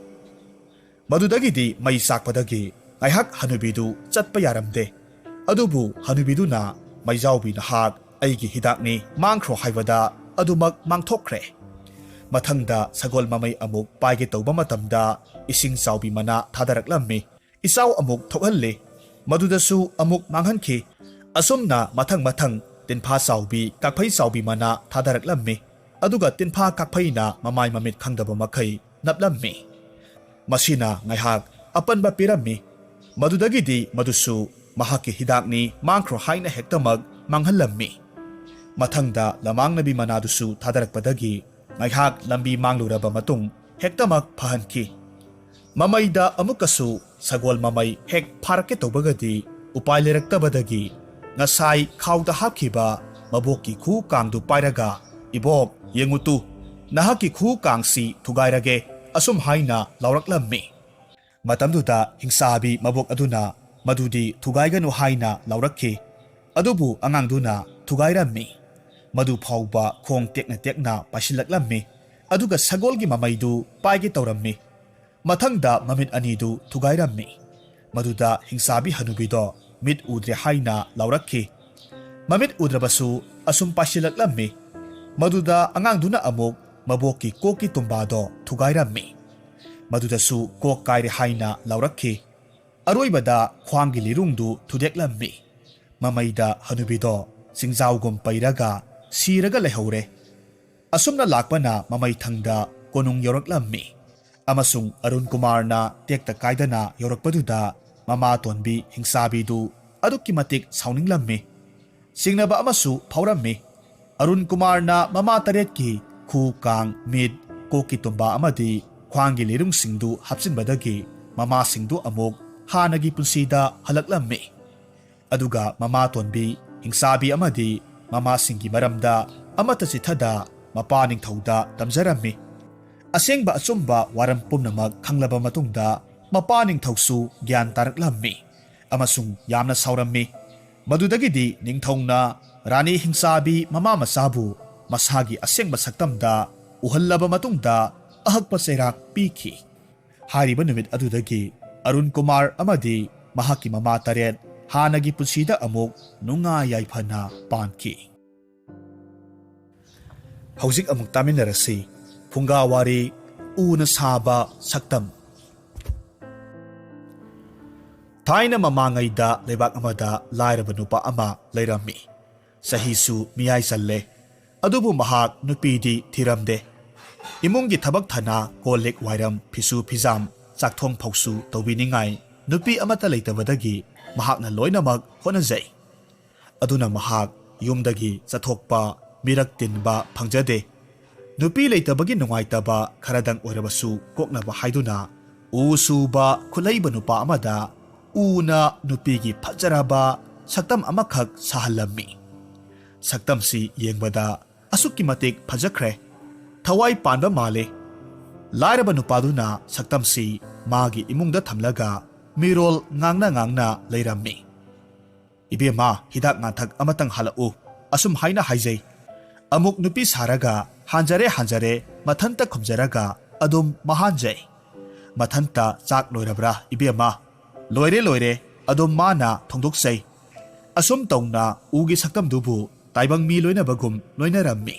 ꯃꯗꯨꯗꯒꯤꯗꯤ ꯃꯩ ꯆꯥꯛꯄꯗꯒꯤ ꯉꯥꯏꯍꯥꯛ ꯍꯅꯨꯕꯤꯗꯨ ꯆꯠꯄ ꯌꯥꯔꯝꯗꯦ꯫ ꯑꯗꯨꯕꯨ ꯍꯅꯨꯕꯤꯗꯨꯅ "ꯃꯩꯖꯥꯎꯕꯤ, ꯅꯍꯥꯛ ꯑꯩꯒꯤ ꯍꯤꯗꯥꯛꯅꯤ, ꯃꯥꯡꯈ꯭ꯔꯣ" ꯍꯥꯏꯕꯗ ꯑꯗꯨꯃꯛ ꯃꯥꯡꯊꯣꯛꯈ꯭ꯔꯦ꯫ ꯃꯊꯪꯗ ꯁꯒꯣꯜ ꯃꯃꯩ ꯑꯃꯨꯛ ꯄꯥꯏꯒꯦ ꯇꯧꯕ ꯃꯇꯝꯗ ꯏꯁꯤꯡ ꯆꯥꯎꯕꯤ ꯃꯅꯥ ꯊꯥꯗꯔꯛꯂꯝꯃꯤ꯫ ꯏꯆꯥꯎ ꯑꯃꯨꯛ ꯊꯣꯛꯍꯜꯂꯤ꯫ ꯃꯗꯨꯗꯁꯨ ꯑꯃꯨꯛ ꯃꯥꯡꯍꯟꯈꯤ꯫ ꯑꯁꯨꯝꯅ ꯃꯊꯪ ꯃꯊꯪ ꯇꯤꯟꯐꯥ ꯆꯥꯎꯕꯤ, ꯀꯥꯛꯐꯩ ꯆꯥꯎꯕꯤ ꯃꯅꯥ ꯊꯥꯗꯔꯛꯂꯝꯃꯤ꯫ ꯑꯗꯨꯒ ꯇꯤꯟꯐꯥ ꯀꯥꯛꯐꯩꯅ ꯃꯃꯥꯏ ꯃꯃꯤꯠ ꯈꯪꯗꯕ ꯃꯈꯩ ꯅꯞꯂꯝꯃꯤ꯫ ꯃꯁꯤꯅ ꯉꯥꯏꯍꯥꯛ ꯑꯄꯟꯕ ꯄꯤꯔꯝꯃꯤ꯫ ꯃꯗꯨꯗꯒꯤꯗꯤ ꯃꯗꯨꯁꯨ ꯃꯍꯥꯛꯀꯤ ꯍꯤꯗꯥꯛꯅꯤ, ꯃꯥꯡꯈ꯭ꯔꯣ ꯍꯥꯏꯅ ꯍꯦꯛꯇꯃꯛ ꯃꯥꯡꯍꯜꯂꯝꯃꯤ꯫ ꯃꯊꯪꯗ ꯂꯃꯥꯡꯅꯕꯤ ꯃꯅꯥꯗꯨꯁꯨ ꯊꯥꯗꯔꯛꯄꯗꯒꯤ ꯉꯥꯏꯍꯥꯛ ꯂꯝꯕꯤ ꯃꯥꯡꯂꯨꯔꯕ ꯃꯇꯨꯡ ꯍꯦꯛꯇꯃꯛ ꯐꯍꯟꯈꯤ꯫ ꯃꯃꯩꯗ ꯑꯃꯨꯛꯀꯁꯨ sagol mamay hek pharake tawbagadi upay leraktabadagi ngasai khawda hapkhiba mabokki khu kangdu pairaga ibok yengutu nahaki khu kangsi thugairage asum haina lauraklammi matamduda hingsabi mabok aduna madudi thugaiganu haina laurakhi adubu angangduna thugairammi madu phawba khong tekna pasilaklammi aduga sagolgi mamaidu paige tawrammi mathangda mamit anidu thugairammi maduda hingsabi hanubido mit udre haina laurakhi mamit udrabasu asum pasilaklammi maduda angangduna amuk mabokki koki tumbado thugairammi madudasu kok kaire haina laurakhi aroibada khwangi lirungdu thudeklammi mamaida hanubido singjawgum pairaga siraga lehore asumna lakpana mamai thangda konung yoraklammi amasung Arun Kumar na tekta kaidana yorakpaduda mama tonbi hingsabidu adukki matik sauninglammi singnaba amasu phaurammi Arun Kumar na mama taretki khu kang mid koki tumba amadi khwangi lirung singdu hapsinbadagi mama singdu amuk hanagi punsida halaklammi aduga mama tonbi hingsabi amadi mama singi maramda amata sithada mapaning thauda tamjarammi asengba achumba waram pumnamak khanglaba matungda mapaning thausu gyan taraklammi amasung yamna saurammi madudagidi ningthongna rani hingsabi mama masabu masagi asengba saktamda uhallaba matungda ahakpa serak pikhi hariba numit adudagi Arun Kumar amadi mahaki mama taret hanagi punsida amuk nunga yaifana panki hauzik amuk taminarasi phungawari una saba saktam thaina mamangaida lebak amada lairaba nupa ama leirami sahisu miyai salle adubu mahak nupidi thiramde imungi thabak thana kolek wairam phisu phizam chakthong phausu tawbiningai nupi amata leitabadagi mahakna loinamak honajai aduna mahak yumdagi chathokpa mirak tinba phangjade nupi leitabagi nungaitaba kharadang orabasu koknaba haiduna usuba khulaiba nupa amada una nupigi phajaraba saktam amakhak sahallammi saktamsi yengbada asukki matik phajakhre thawai panba male lairaba nupaduna saktamsi magi imungda thamlaga mirol ngangna leirammi ibema hidak ngathak amatang halau asum haina haijai amuk nupi saraga hanjare mathanta khumjaraga adum mahanjai mathanta chak loirabra ibema loire adum mana thongdoksai asum tongna ugi saktam dubu taibang mi loina bagum loina rammi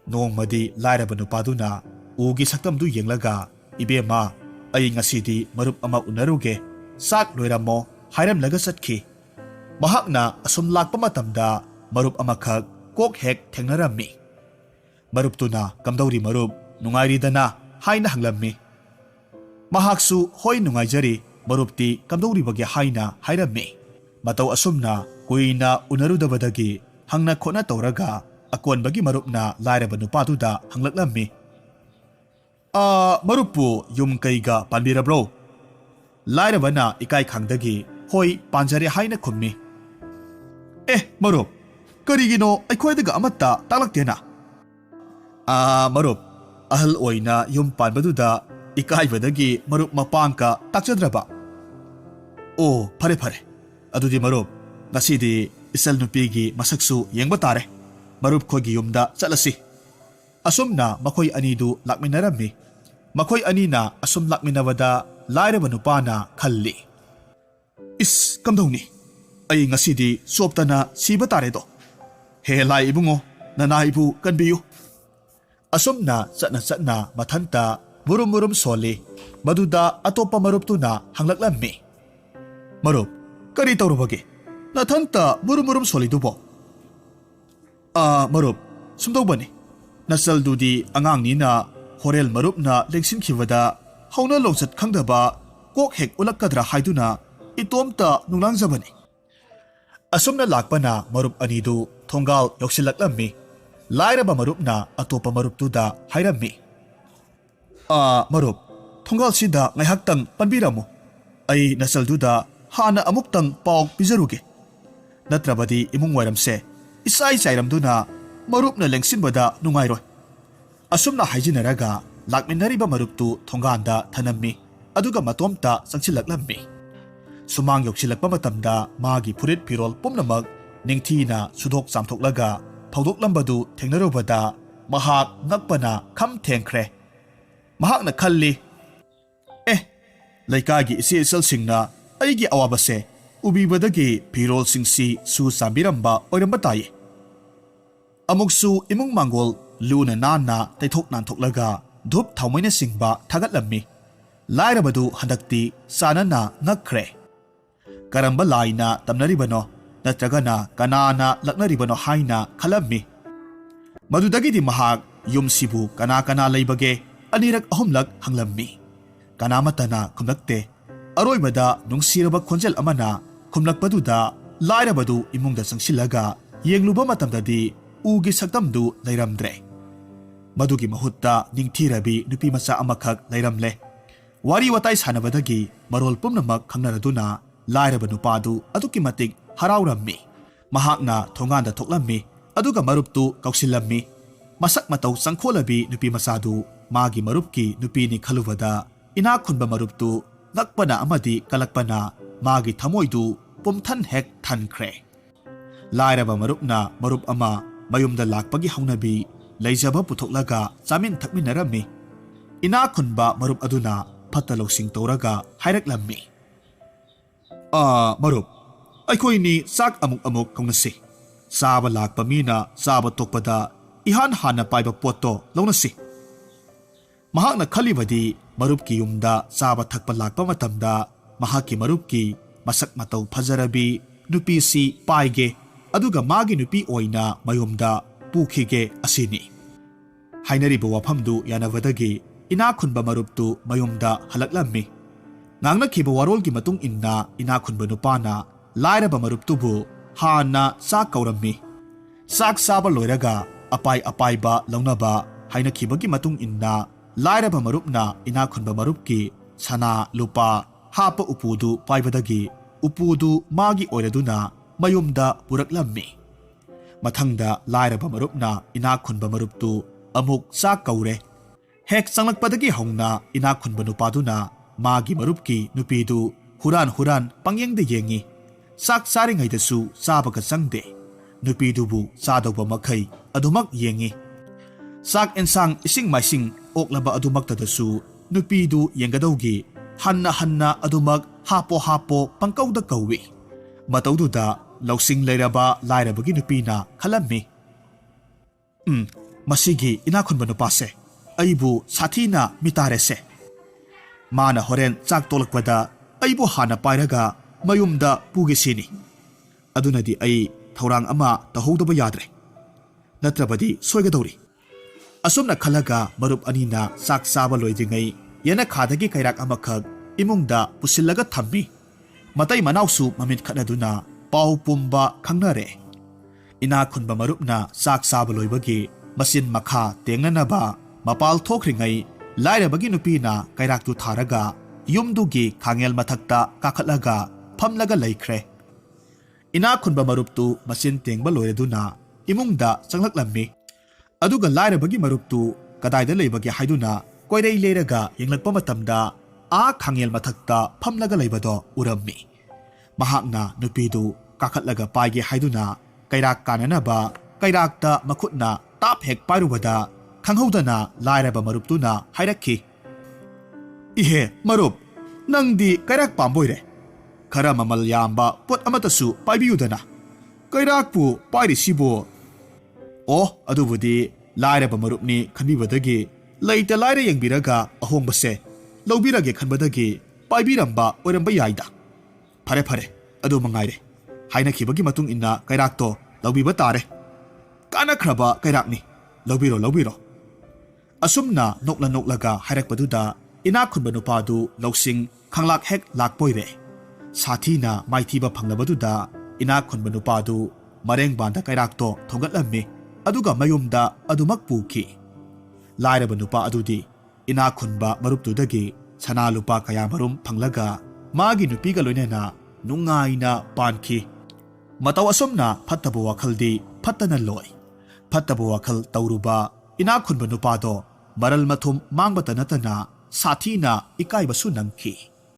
nongmadi lairaba nupaduna ugi saktam du yenglaga ibema ai ngasidi marup ama unaruge sak loiramo hairam laga satki mahakna asum lakpa matamda marup amakhak kok hek thengnarammi marup tuna kamdauri marup nungairi dana haina hanglammi mahaksu hoi nungaijari marupti kamdauri bagi haina hairammi matau asumna kuina unarudabadagi hangna khona tawraga akon bagi marupna lairaba nupatuda hanglaklammi marupu yum kaiga panbirabro lairabana ikai khangdagi hoi panjare haina khummi marup karigino aikhoidaga amatta talaktena marup ahal oina yum panbaduda ikaibadagi marup mapangka takchadraba phare adudi marup ngasidi isal nupigi masaksu yengba tare marup khogi yumda chalasi asumna makhoi anidu lakminarammi makhoi anina asum lakminawada lairaba nupana khalli kamdongni ai ngasidi soptana siba tare do he lai ibungo nana ibu kanbiyu asumna chatna mathanta murum soli maduda atopa marup tuna hanglaklammi marup kari tawrubagi nathanta murum soli dubo marup sumdobani nasal dudi angang nina horel marup na leksin khibada hauna longsat khangdaba kok hek ulakadra haiduna itomta nunglang zabani asumna lakpana marup anidu thongal yoksilaklammi lairaba marupna atopa maruptuda hairammi marup thongal sida ngaihaktang panbiramu ꯑꯩ ꯅꯁꯜꯗꯨꯗ ꯍꯥꯟꯅ ꯑꯃꯨꯛꯇꯪ ꯄꯥꯎ ꯄꯤꯖꯔꯨꯒꯦ, ꯅꯠꯇ꯭ꯔꯕꯗꯤ ꯏꯃꯨꯡ ꯋꯥꯏꯔꯝꯁꯦ ꯏꯆꯥꯏ ꯆꯥꯏꯔꯝꯗꯨꯅ ꯃꯔꯨꯞꯅ ꯂꯦꯡꯁꯤꯟꯕꯗ ꯅꯨꯡꯉꯥꯏꯔꯣꯏ꯫ ꯑꯁꯨꯝꯅ ꯍꯥꯏꯖꯤꯟꯅꯔꯒ ꯂꯥꯛꯃꯤꯟꯅꯔꯤꯕ ꯃꯔꯨꯞꯇꯨ ꯊꯣꯡꯒꯥꯟꯗ ꯊꯅꯝꯃꯤ ꯑꯗꯨꯒ ꯃꯇꯣꯝꯇ ꯆꯪꯁꯤꯜꯂꯛꯂꯝꯃꯤ꯫ ꯁꯨꯃꯥꯡ ꯌꯧꯁꯤꯜꯂꯛꯄ ꯃꯇꯝꯗ ꯃꯥꯒꯤ ꯐꯨꯔꯤꯠ ꯐꯤꯔꯣꯜ ꯄꯨꯝꯅꯃꯛ ꯅꯤꯡꯊꯤꯅ ꯁꯨꯗꯣꯛ ꯆꯥꯝꯊꯣꯛꯂꯒ ꯐꯧꯗꯣꯛꯂꯝꯕꯗꯨ ꯊꯦꯡꯅꯔꯨꯕꯗ ꯃꯍꯥꯛ ꯉꯛꯄꯅ ꯈꯝ ꯊꯦꯡꯈ꯭ꯔꯦ꯫ ꯃꯍꯥꯛꯅ ꯈꯜꯂꯤ, ꯂꯩꯀꯥꯏꯒꯤ ꯏꯆꯦ ꯏꯆꯜꯁꯤꯡꯅ ꯑꯩꯒꯤ ꯑꯋꯥꯕꯁꯦ ꯎꯕꯤꯕꯗꯒꯤ ꯐꯤꯔꯣꯜꯁꯤꯡꯁꯤ ꯁꯨ ꯆꯥꯝꯕꯤꯔꯝꯕ ꯑꯣꯏꯔꯝꯕ ꯇꯥꯏ꯫ ꯑꯃꯨꯛꯁꯨ ꯏꯃꯨꯡ ꯃꯥꯡꯒꯣꯜ ꯂꯨꯅ ꯅꯥꯟꯅ ꯇꯩꯊꯣꯛ ꯅꯥꯟꯊꯣꯛꯂꯒ ꯙꯨꯞ ꯊꯥꯎꯃꯩꯅꯆꯤꯡꯕ ꯊꯥꯒꯠꯂꯝꯃꯤ꯫ ꯂꯥꯏꯔꯕꯗꯨ ꯍꯟꯗꯛꯇꯤ ꯆꯥꯅꯅ ꯉꯛꯈ꯭ꯔꯦ꯫ ꯀꯔꯝꯕ ꯂꯥꯏꯅ ꯇꯝꯅꯔꯤꯕꯅꯣ ꯅꯠꯇ꯭ꯔꯒꯅ ꯀꯅꯥꯅ ꯂꯛꯅꯔꯤꯕꯅꯣ ꯍꯥꯏꯅ ꯈꯜꯂꯝꯃꯤ꯫ ꯃꯗꯨꯗꯒꯤꯗꯤ ꯃꯍꯥꯛ ꯌꯨꯝꯁꯤꯕꯨ ꯀꯅꯥ ꯀꯅꯥ ꯂꯩꯕꯒꯦ ꯑꯅꯤꯔꯛ ꯑꯍꯨꯝꯂꯛ ꯍꯪꯂꯝꯃꯤ꯫ ꯀꯅꯥꯃꯠꯇꯅ ꯈꯨꯝꯂꯛꯇꯦ꯫ ꯑꯔꯣꯏꯕꯗ ꯅꯨꯡꯁꯤꯔꯕ ꯈꯣꯟꯖꯦꯜ ꯑꯃꯅ ꯈꯨꯝꯂꯛꯄꯗꯨꯗ ꯂꯥꯏꯔꯕꯗꯨ ꯏꯃꯨꯡꯗ ꯆꯪꯁꯤꯜꯂꯒ ꯌꯦꯡꯂꯨꯕ ꯃꯇꯝꯗꯗꯤ ꯎꯒꯤ ꯁꯛꯇꯝꯗꯨ ꯂꯩꯔꯝꯗ꯭ꯔꯦ꯫ ꯃꯗꯨꯒꯤ ꯃꯍꯨꯠꯇ ꯅꯤꯡꯊꯤꯔꯕꯤ ꯅꯨꯄꯤ ꯃꯆꯥ ꯑꯃꯈꯛ ꯂꯩꯔꯝꯂꯦ꯫ ꯋꯥꯔꯤ ꯋꯥꯇꯥꯏ ꯁꯥꯟꯅꯕꯗꯒꯤ ꯃꯔꯣꯜ ꯄꯨꯝꯅꯃꯛ ꯈꯪꯅꯔꯗꯨꯅ ꯂꯥꯏꯔꯕ ꯅꯨꯄꯥꯗꯨ ꯑꯗꯨꯛꯀꯤ ꯃꯇꯤꯛ ꯍꯔꯥꯎꯔꯝꯃꯤ꯫ ꯃꯍꯥꯛꯅ ꯊꯣꯡꯒꯥꯟꯗ ꯊꯣꯛꯂꯝꯃꯤ ꯑꯗꯨꯒ ꯃꯔꯨꯞꯇꯨ ꯀꯧꯁꯤꯜꯂꯝꯃꯤ꯫ ꯃꯁꯛ ꯃꯇꯧ ꯆꯪꯈꯣꯜꯂꯕꯤ ꯅꯨꯄꯤ ꯃꯆꯥꯗꯨ ꯃꯥꯒꯤ ꯃꯔꯨꯞꯀꯤ ꯅꯨꯄꯤꯅꯤ ꯈꯜꯂꯨꯕꯗ ꯏꯅꯥꯛ ꯈꯨꯟꯕ ꯃꯔꯨꯞꯇꯨ ꯉꯛꯄꯅ ꯑꯃꯗꯤ ꯀꯂꯛꯄꯅ ꯃꯥꯒꯤ ꯊꯃꯣꯏꯗꯨ ꯄꯨꯝꯊꯟ ꯍꯦꯛ ꯊꯟꯈ꯭ꯔꯦ꯫ ꯂꯥꯏꯔꯕ ꯃꯔꯨꯞꯅ ꯃꯔꯨꯞ ꯑꯃ ꯃꯌꯨꯝꯗ ꯂꯥꯛꯄꯒꯤ ꯍꯧꯅꯕꯤ ꯂꯩꯖꯕ ꯄꯨꯊꯣꯛꯂꯒ ꯆꯥꯃꯤꯟ ꯊꯛꯃꯤꯟꯅꯔꯝꯃꯤ꯫ ꯏꯅꯥꯛ ꯈꯨꯟꯕ ꯃꯔꯨꯞ ꯑꯗꯨꯅ ꯐꯠꯇ ꯂꯧꯁꯤꯡ ꯇꯧꯔꯒ ꯍꯥꯏꯔꯛꯂꯝꯃꯤ, ꯃꯔꯨꯞ, ꯑꯩꯈꯣꯏꯅꯤ ꯆꯥꯛ ꯑꯃꯨꯛ ꯀꯧꯅꯁꯤ꯫ ꯆꯥꯕ ꯂꯥꯛꯄ ꯃꯤꯅ ꯆꯥꯕ ꯇꯣꯛꯄꯗ ꯏꯍꯥꯟ ꯍꯥꯟꯅ ꯄꯥꯏꯕ ꯄꯣꯠꯇꯣ ꯂꯧꯅꯁꯤ꯫ ꯃꯍꯥꯛꯅ ꯈꯜꯂꯤꯕꯗꯤ ꯃꯔꯨꯞꯀꯤ ꯌꯨꯝꯗ ꯆꯥꯕ ꯊꯛꯄ ꯂꯥꯛꯄ ꯃꯇꯝꯗ ꯃꯍꯥꯛꯀꯤ ꯃꯔꯨꯞꯀꯤ ꯃꯁꯛ ꯃꯇꯧ ꯐꯖꯔꯕꯤ ꯅꯨꯄꯤꯁꯤ ꯄꯥꯏꯒꯦ ꯑꯗꯨꯒ ꯃꯥꯒꯤ ꯅꯨꯄꯤ ꯑꯣꯏꯅ ꯃꯌꯨꯝꯗ ꯄꯨꯈꯤꯒꯦ ꯑꯁꯤꯅꯤ꯫ ꯍꯥꯏꯅꯔꯤꯕ ꯋꯥꯐꯝꯗꯨ ꯌꯥꯅꯕꯗꯒꯤ ꯏꯅꯥꯛ ꯈꯨꯟꯕ ꯃꯔꯨꯞꯇꯨ ꯃꯌꯨꯝꯗ ꯍꯜꯂꯛꯂꯝꯃꯤ꯫ ꯉꯥꯡꯅꯈꯤꯕ ꯋꯥꯔꯣꯜꯒꯤ ꯃꯇꯨꯡ ꯏꯟꯅ ꯏꯅꯥꯛ ꯈꯨꯟꯕ ꯅꯨꯄꯥꯅ ꯂꯥꯏꯔꯕ ꯃꯔꯨꯞꯇꯨꯕꯨ ꯍꯥꯟꯅ ꯆꯥꯛ ꯀꯧꯔꯝꯃꯤ꯫ ꯆꯥꯛ ꯆꯥꯕ ꯂꯣꯏꯔꯒ ꯑꯄꯥꯏ ꯑꯄꯥꯏꯕ ꯂꯧꯅꯕ ꯍꯥꯏꯅꯈꯤꯕꯒꯤ ꯃꯇꯨꯡ ꯏꯟꯅ ꯂꯥꯏꯔꯕ ꯃꯔꯨꯞꯅ ꯏꯅꯥꯛ ꯈꯨꯟꯕ ꯃꯔꯨꯞꯀꯤ ꯁꯅꯥ ꯂꯨꯄꯥ ꯍꯥꯞꯄ ꯎꯄꯨꯗꯨ ꯄꯥꯏꯕꯗꯒꯤ ꯎꯄꯨꯗꯨ ꯃꯥꯒꯤ ꯑꯣꯏꯔꯗꯨꯅ ꯃꯌꯨꯝꯗ ꯄꯨꯔꯛꯂꯝꯃꯤ꯫ ꯃꯊꯪꯗ ꯂꯥꯏꯔꯕ ꯃꯔꯨꯞꯅ ꯏꯅꯥꯛ ꯈꯨꯟꯕ ꯃꯔꯨꯞꯇꯨ ꯑꯃꯨꯛ ꯆꯥꯛ ꯀꯧꯔꯦ꯫ ꯍꯦꯛ ꯆꯪꯂꯛꯄꯗꯒꯤ ꯍꯧꯅ ꯏꯅꯥꯛ ꯈꯨꯟꯕ ꯅꯨꯄꯥꯗꯨꯅ ꯃꯥꯒꯤ ꯃꯔꯨꯞꯀꯤ ꯅꯨꯄꯤꯗꯨ ꯍꯨꯔꯥꯟ ꯄꯪꯌꯦꯡꯗ ꯌꯦꯡꯉꯤ꯫ ꯆꯥꯛ ꯆꯥꯔꯤꯉꯩꯗꯁꯨ ꯆꯥꯕꯒ ꯆꯪꯗꯦ꯫ ꯅꯨꯄꯤꯗꯨꯕꯨ ꯆꯥꯗꯧꯕ ꯃꯈꯩ ꯑꯗꯨꯃꯛ ꯌꯦꯡꯉꯤ꯫ ꯆꯥꯛ ꯑꯦꯟꯁꯥꯡ ꯏꯁꯤꯡ ꯃꯥꯏꯁꯤꯡ ꯑꯣꯛꯂꯕ ꯑꯗꯨꯃꯛꯇꯗꯁꯨ ꯅꯨꯄꯤꯗꯨ ꯌꯦꯡꯒꯗꯧꯒꯤ ꯍꯟꯅ ꯑꯗꯨꯃꯛ ꯍꯥꯞꯄꯣ ꯄꯪꯀꯧꯗ ꯀꯧꯏ꯫ ꯃꯇꯧꯗꯨꯗ ꯂꯧꯁꯤꯡ ꯂꯩꯔꯕ ꯂꯥꯏꯔꯕꯒꯤ ꯅꯨꯄꯤꯅ ꯈꯜꯂꯝꯃꯤ, ꯃꯁꯤꯒꯤ ꯏꯅꯥꯛ ꯈꯨꯟꯕ ꯅꯨꯄꯥꯁꯦ ꯑꯩꯕꯨ ꯁꯥꯊꯤꯅ ꯃꯤꯇꯥꯔꯦꯁꯦ꯫ ꯃꯥꯅ ꯍꯣꯔꯦꯟ ꯆꯥꯛ ꯇꯣꯂꯛꯄꯗ ꯑꯩꯕꯨ ꯍꯥꯟꯅ ꯄꯥꯏꯔꯒ ꯃꯌꯨꯝꯗ ꯄꯨꯒꯦ ꯁꯤꯅꯤ꯫ ꯑꯗꯨꯅꯗꯤ ꯑꯩ ꯊꯧꯔꯥꯡ ꯑꯃ ꯇꯧꯍꯧꯗꯕ ꯌꯥꯗ꯭ꯔꯦ, ꯅꯠꯇ꯭ꯔꯕꯗꯤ ꯁꯣꯏꯒꯗꯧꯔꯤ꯫ ꯑꯁꯨꯝꯅ ꯈꯜꯂꯒ ꯃꯔꯨꯞ ꯑꯅꯤꯅ ꯆꯥꯛ ꯆꯥꯕ ꯂꯣꯏꯗ꯭ꯔꯤꯉꯩ ꯌꯦꯅꯈꯥꯗꯒꯤ ꯀꯩꯔꯥꯛ ꯑꯃꯈꯛ ꯏꯃꯨꯡꯗ ꯄꯨꯁꯤꯜꯂꯒ ꯊꯝꯃꯤ꯫ ꯃꯇꯩ ꯃꯅꯥꯎꯁꯨ ꯃꯃꯤꯠ ꯈꯠꯅꯗꯨꯅ ꯄꯥꯎ ꯄꯨꯝꯕ ꯈꯪꯅꯔꯦ꯫ ꯏꯅꯥꯛ ꯈꯨꯟꯕ ꯃꯔꯨꯞꯅ ꯆꯥꯛ ꯆꯥꯕ ꯂꯣꯏꯕꯒꯤ ꯃꯆꯤꯟ ꯃꯈꯥ ꯇꯦꯡꯅꯅꯕ ꯃꯄꯥꯜ ꯊꯣꯛꯈ꯭ꯔꯤꯉꯩ ꯂꯥꯏꯔꯕꯒꯤ ꯅꯨꯄꯤꯅ ꯀꯩꯔꯥꯛꯇꯨ ꯊꯥꯔꯒ ꯌꯨꯝꯗꯨꯒꯤ ꯈꯥꯉꯦꯜ ꯃꯊꯛꯇ ꯀꯥꯈꯠꯂꯒ ꯐꯝꯂꯒ ꯂꯩꯈ꯭ꯔꯦ꯫ ꯏꯅꯥꯛ ꯈꯨꯟꯕ ꯃꯔꯨꯞꯇꯨ ꯃꯆꯤꯟ ꯇꯦꯡꯕ ꯂꯣꯏꯔꯗꯨꯅ ꯏꯃꯨꯡꯗ ꯆꯪꯂꯛꯂꯝꯃꯤ꯫ ꯑꯗꯨꯒ ꯂꯥꯏꯔꯕꯒꯤ ꯃꯔꯨꯞꯇꯨ ꯀꯗꯥꯏꯗ ꯂꯩꯕꯒꯦ ꯍꯥꯏꯗꯨꯅ ꯀꯣꯏꯔꯩ ꯂꯩꯔꯒ ꯌꯦꯡꯂꯛꯄ ꯃꯇꯝꯗ ꯈꯥꯉꯦꯜ ꯃꯊꯛꯇ ꯐꯝꯂꯒ ꯂꯩꯕꯗꯣ ꯎꯔꯝꯃꯤ꯫ ꯃꯍꯥꯛꯅ ꯅꯨꯄꯤꯗꯨ ꯀꯥꯈꯠꯂꯒ ꯄꯥꯏꯒꯦ ꯍꯥꯏꯗꯨꯅ ꯀꯩꯔꯥꯛ ꯀꯥꯟꯅꯅꯕ ꯀꯩꯔꯥꯛꯇ ꯃꯈꯨꯠꯅ ꯇꯥꯞ ꯍꯦꯛ ꯄꯥꯏꯔꯨꯕꯗ ꯈꯪꯍꯧꯗꯅ ꯂꯥꯏꯔꯕ ꯃꯔꯨꯞꯇꯨꯅ ꯍꯥꯏꯔꯛꯈꯤ, ꯏꯍꯦ ꯃꯔꯨꯞ, ꯅꯪꯗꯤ ꯀꯩꯔꯥꯛ ꯄꯥꯝꯕꯣꯏꯔꯦ꯫ ꯈꯔ ꯃꯃꯜ ꯌꯥꯝꯕ ꯄꯣꯠ ꯑꯃꯇꯁꯨ ꯄꯥꯏꯕꯤꯌꯨꯗꯅ꯫ ꯀꯩꯔꯥꯛꯄꯨ ꯄꯥꯏꯔꯤꯁꯤꯕꯨ? ꯑꯗꯨꯕꯨꯗꯤ ꯂꯥꯏꯔꯕ ꯃꯔꯨꯞꯅꯤ ꯈꯟꯕꯤꯕꯗꯒꯤ ꯂꯩꯇ ꯂꯥꯏꯔ ꯌꯦꯡꯕꯤꯔꯒ ꯑꯍꯣꯡꯕꯁꯦ ꯂꯧꯕꯤꯔꯒꯦ ꯈꯟꯕꯗꯒꯤ ꯄꯥꯏꯕꯤꯔꯝꯕ ꯑꯣꯏꯔꯝꯕ ꯌꯥꯏꯗ꯫ ꯐꯔꯦ, ꯑꯗꯨ ꯃꯉꯥꯏꯔꯦ꯫ ꯍꯥꯏꯅꯈꯤꯕꯒꯤ ꯃꯇꯨꯡ ꯏꯟꯅ ꯀꯩꯔꯥꯛꯇꯣ ꯂꯧꯕꯤꯕ ꯇꯥꯔꯦ꯫ ꯀꯥꯟꯅꯈ꯭ꯔꯕ ꯀꯩꯔꯥꯛꯅꯤ, ꯂꯧꯕꯤꯔꯣ꯫ ꯑꯁꯨꯝꯅ ꯅꯣꯛꯂꯒ ꯍꯥꯏꯔꯛꯄꯗꯨꯗ ꯏꯅꯥꯛ ꯈꯨꯟꯕ ꯅꯨꯄꯥꯗꯨ ꯂꯧꯁꯤꯡ ꯈꯪꯂꯥꯛ ꯍꯦꯛ ꯂꯥꯛꯄꯣꯏꯔꯦ꯫ ꯁꯥꯊꯤꯅ ꯃꯥꯏꯊꯤꯕ ꯐꯪꯂꯕꯗꯨꯗ ꯏꯅꯥꯛ ꯈꯨꯟꯕ ꯅꯨꯄꯥꯗꯨ ꯃꯔꯦꯡꯕꯥꯟꯗ ꯀꯩꯔꯥꯛꯇꯣ ꯊꯣꯡꯒꯠꯂꯝꯃꯤ ꯑꯗꯨꯒ ꯃꯌꯨꯝꯗ ꯑꯗꯨꯃꯛ ꯄꯨꯈꯤ꯫ ꯂꯥꯏꯔꯕ ꯅꯨꯄꯥ ꯑꯗꯨꯗꯤ ꯏꯅꯥꯛ ꯈꯨꯟꯕ ꯃꯔꯨꯞꯇꯨꯗꯒꯤ ꯁꯅꯥ ꯂꯨꯄꯥ ꯀꯌꯥꯃꯔꯨꯝ ꯐꯪꯂꯒ ꯃꯥꯒꯤ ꯅꯨꯄꯤꯒ ꯂꯣꯏꯅꯅ ꯅꯨꯡꯉꯥꯏꯅ ꯄꯥꯟꯈꯤ꯫ ꯃꯇꯧ ꯑꯁꯨꯝꯅ ꯐꯠꯇꯕ ꯋꯥꯈꯜꯗꯤ ꯐꯠꯇꯅ ꯂꯣꯏ꯫ ꯐꯠꯇꯕ ꯋꯥꯈꯜ ꯇꯧꯔꯨꯕ ꯏꯅꯥꯛ ꯈꯨꯟꯕ ꯅꯨꯄꯥꯗꯣ ꯃꯔꯜ ꯃꯊꯨꯝ ꯃꯥꯡꯕꯇ ꯅꯠꯇꯅ ꯁꯥꯊꯤꯅ ꯏꯀꯥꯏꯕꯁꯨ ꯅꯪꯈꯤ꯫